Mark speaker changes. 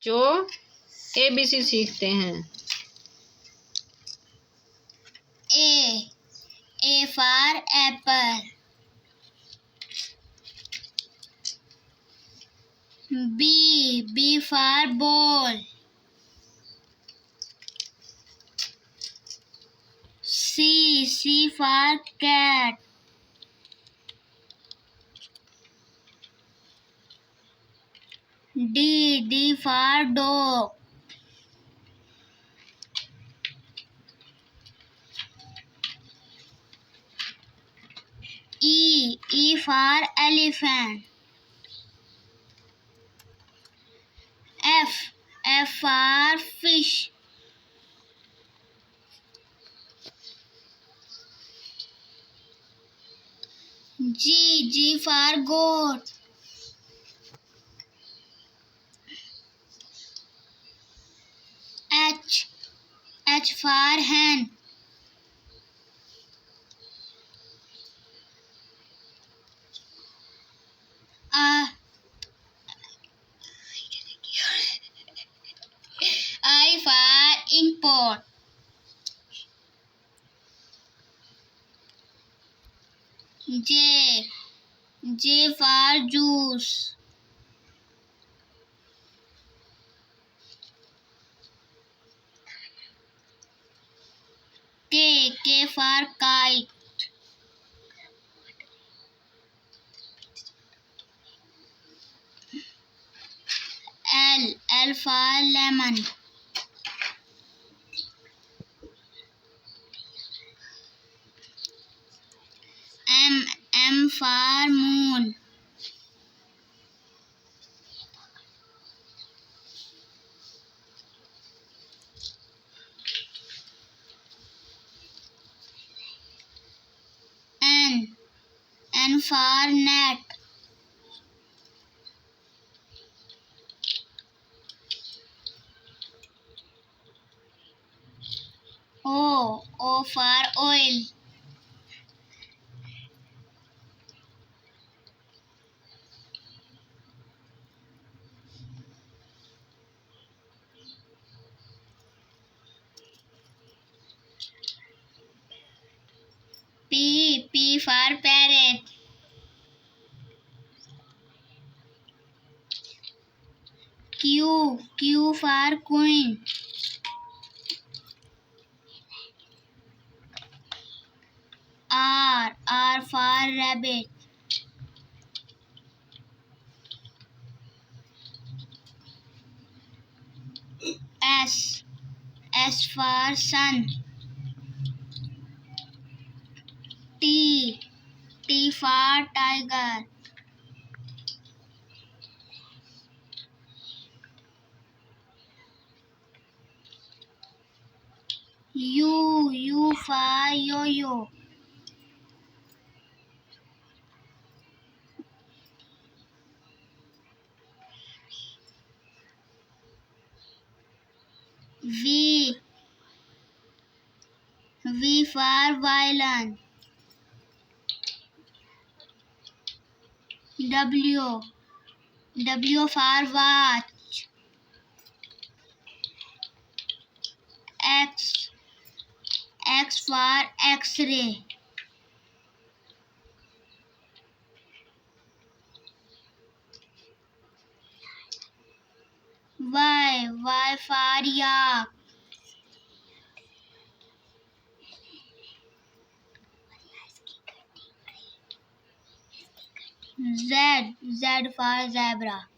Speaker 1: जो ABC सीखते हैं।
Speaker 2: A for apple. B for ball. C for cat. D for dog. E for elephant. F for fish. G for goat. H for hen. I for import. J for juice. K for kite. L for lemon. M for moon. N for net. O for oil. P for parrot. Q for queen. R for rabbit. S for sun. T for tiger. U for yo-yo. V for violin. W for watch. X for X-ray. Y for yak. Z for zebra.